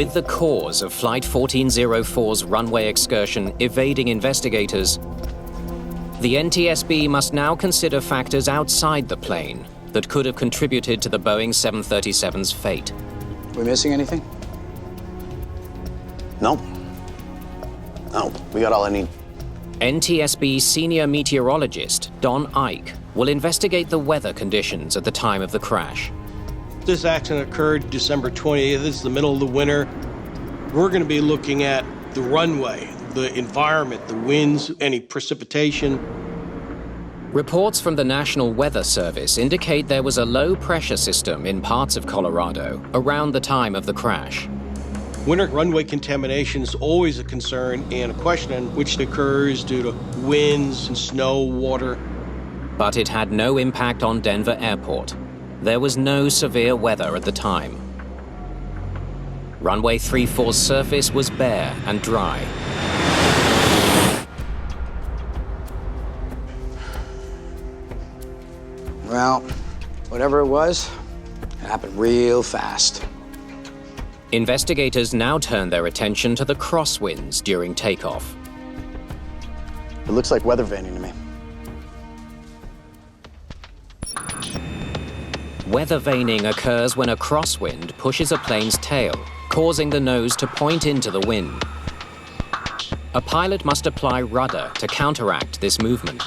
With the cause of Flight 1404's runway excursion evading investigators, the NTSB must now consider factors outside the plane that could have contributed to the Boeing 737's fate. We missing anything? No. No, we got all I need. NTSB senior meteorologist Don Ike will investigate the weather conditions at the time of the crash. This accident occurred December 28th. This is the middle of the winter. We're going to be looking at the runway, the environment, the winds, any precipitation. Reports from the National Weather Service indicate there was a low-pressure system in parts of Colorado around the time of the crash. Winter runway contamination is always a concern and a question which occurs due to winds and snow, water. But it had no impact on Denver Airport. There was no severe weather at the time. Runway 34's surface was bare and dry. Well, whatever it was, it happened real fast. Investigators now turn their attention to the crosswinds during takeoff. It looks like weather veining to me. Weather veining occurs when a crosswind pushes a plane's tail, causing the nose to point into the wind. A pilot must apply rudder to counteract this movement.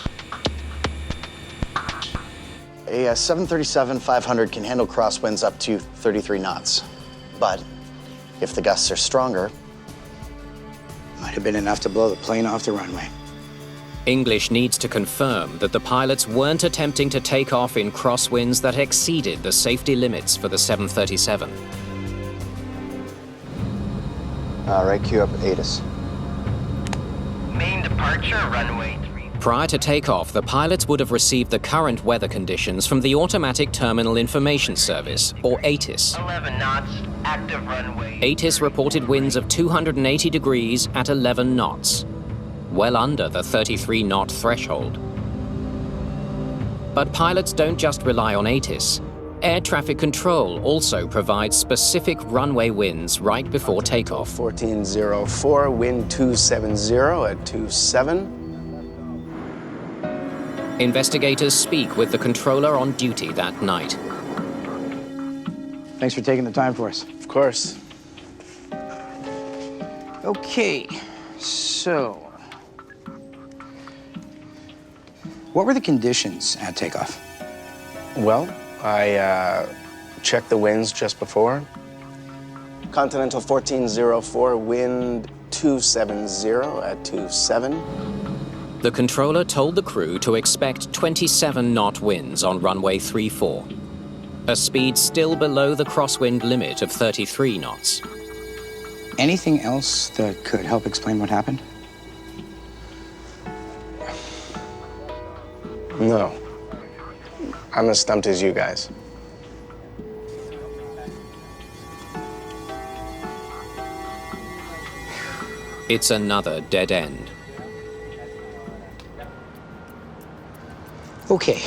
A 737-500 can handle crosswinds up to 33 knots. But if the gusts are stronger, Might have been enough to blow the plane off the runway. English needs to confirm that the pilots weren't attempting to take off in crosswinds that exceeded the safety limits for the 737. all right, cue up ATIS. Main departure, runway 3. Prior to takeoff, the pilots would have received the current weather conditions from the Automatic Terminal Information Service, or ATIS. 11 knots, active runway. ATIS reported winds of 280 degrees at 11 knots, well under the 33-knot threshold. But pilots don't just rely on ATIS. Air traffic control also provides specific runway winds right before takeoff. 1404, wind 270 at 27. Investigators speak with the controller on duty that night. Thanks for taking the time for us. Of course. Okay, so what were the conditions at takeoff? Well, I checked the winds just before. Continental 1404, wind 270 at 27. The controller told the crew to expect 27-knot winds on runway 34, a speed still below the crosswind limit of 33 knots. Anything else that could help explain what happened? No. I'm as stumped as you guys. It's another dead end. Okay,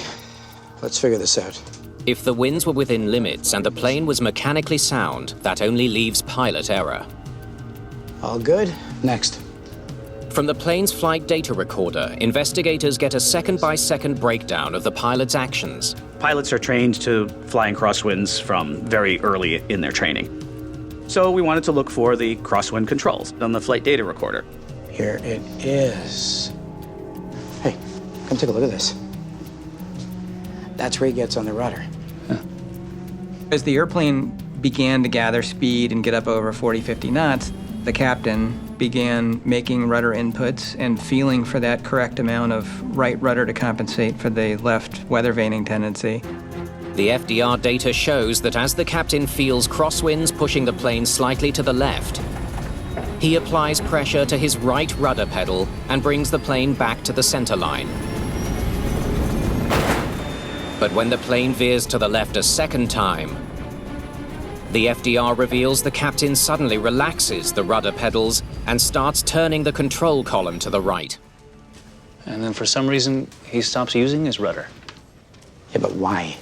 let's figure this out. If the winds were within limits and the plane was mechanically sound, that only leaves pilot error. All good? Next. From the plane's flight data recorder, investigators get a second-by-second breakdown of the pilot's actions. Pilots are trained to fly in crosswinds from very early in their training. So we wanted to look for the crosswind controls on the flight data recorder. Here it is. Hey, come take a look at this. That's where he gets on the rudder. As the airplane began to gather speed and get up over 40, 50 knots, the captain began making rudder inputs and feeling for that correct amount of right rudder to compensate for the left weather veining tendency. The FDR data shows that as the captain feels crosswinds pushing the plane slightly to the left, he applies pressure to his right rudder pedal and brings the plane back to the center line. But when the plane veers to the left a second time, the FDR reveals the captain suddenly relaxes the rudder pedals and starts turning the control column to the right. And then for some reason, he stops using his rudder. Yeah, but why?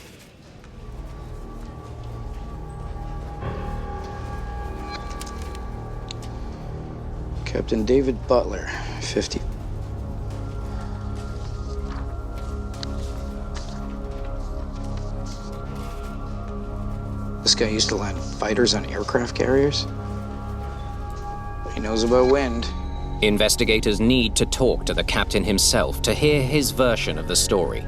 Captain David Butler, 50. This guy used to land fighters on aircraft carriers. He knows about wind. Investigators need to talk to the captain himself to hear his version of the story.